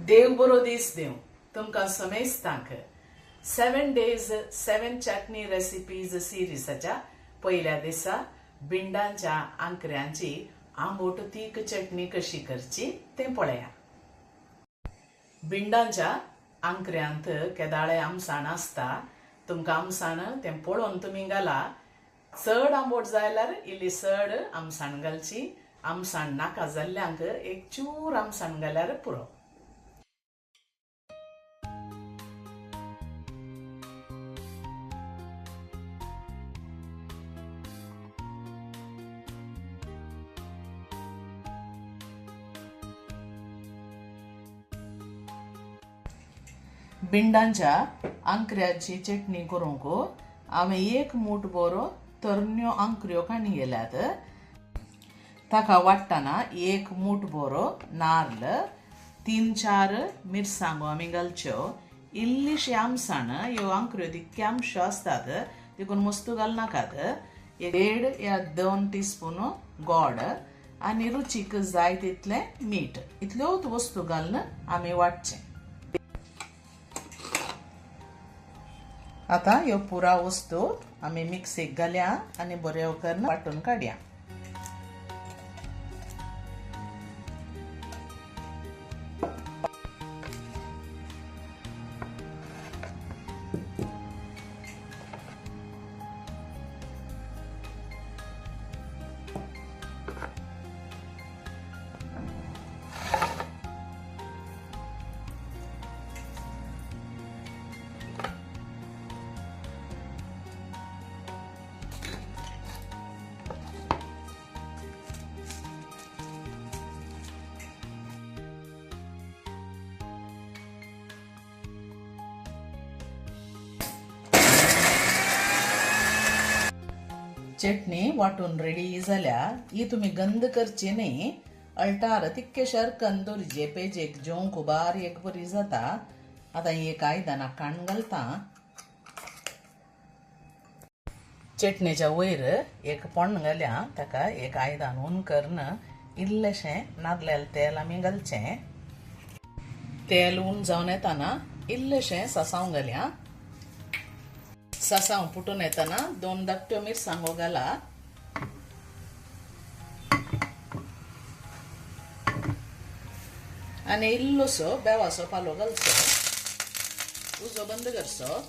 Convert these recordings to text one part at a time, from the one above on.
देव बरो दीस देव तुमकां समेस्तांक 7 days 7 चटणी recipes सिरीसाच्या पहिल्या दिसा भिंडांच्या आंकऱ्यांची आंबट तीख चटणी कशी करची ते पळया. भिंडांच्या आंकऱ्यांत केदाळे आमसाण आसता. तुमकां आमसाण ते पळोवन तुमी घाला. चड आंबट जाल्यार इल्ली चड आमसाण घालची. आमसाण नाका जाल्ल्यांक एक चूर आमसाण घाल्यार पुरो. भिंडांच्या आंकऱ्याची चटणी करूंक हांवें एक मूठ बरो तरण्यो आंकऱ्यो काणी गेल्यात. ताका वाटतना एक मूठ बरो नाल्ल, 3-4 मिरसांगो आमी घालच्यो. इल्लीशी आमसाण ह्यो आंकऱ्यो तितक्यामश्यो आसतात देखून मस्त घालनाकात. 1.5 या 2 टीस्पून गोड आनी रुचीक जाय तितलें मीठ इतल्योच वस्तू घालून आमी वाटचें. आता ह्यो पुरा वस्तू आमी मिक्सीक घालया आनी बऱ्यो करून वाटून काडया. चटणी वाटून रेडी जाल्या. ही तुम्ही गंद करची न्ही. अल्टार तितकेशेर करून दवरचे पेजेक जेवंक बारीक बरी जाता. आतां ही एक आयदनाक काण घालता. चटणीच्या वयर एक पोण्ण घाल्या. ताका एक आयदान ऊन करून इल्लेशें नादलेलें तेल आमी घालचें. तेल ऊन जावन येताना इल्लेशें सासांव घालया. सासांव फुटून येताना 2 धाकट्यो मिरसांगो घाला. आनी इल्लोसो बेवाचो पालो घालचो. उजो बंद करचो.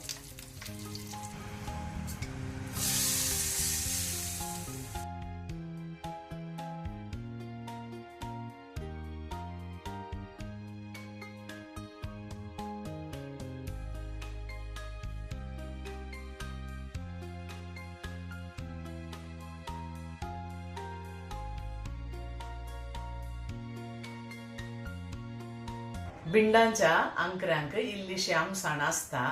भिंडांच्या आंकऱ्यांक इल्लीशी आमसाण आसता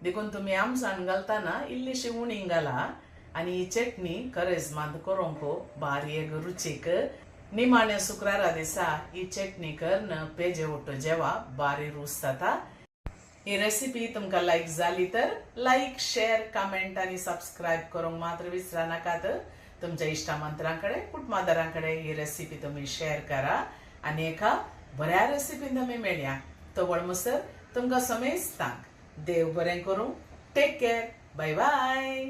देखून तुम्ही आमसाण घालताना इल्लीशी उणी घाला. आनी ही चटणी करेजमांत करूंक बारीक रुचीक निमाण्या शुक्रारा दिसा ही चटणी करून पेजे उठो जेवा बारी रूच जाता. ही रेसिपी तुमकां लायक जाली तर लायक, शेअर, कमेंट आनी सबस्क्राईब करूंक मात्र विसरा नाकात. तुमच्या इश्टामंत्रांकडे कुटुंबादारांकडे ही रेसिपी तुम्ही शेअर करा आनी एका बऱ्या रेसिपीन आमी मेळया. तोवळ मसर तुमकां समेस्तांक देव बरें करूं. Take care. Bye bye.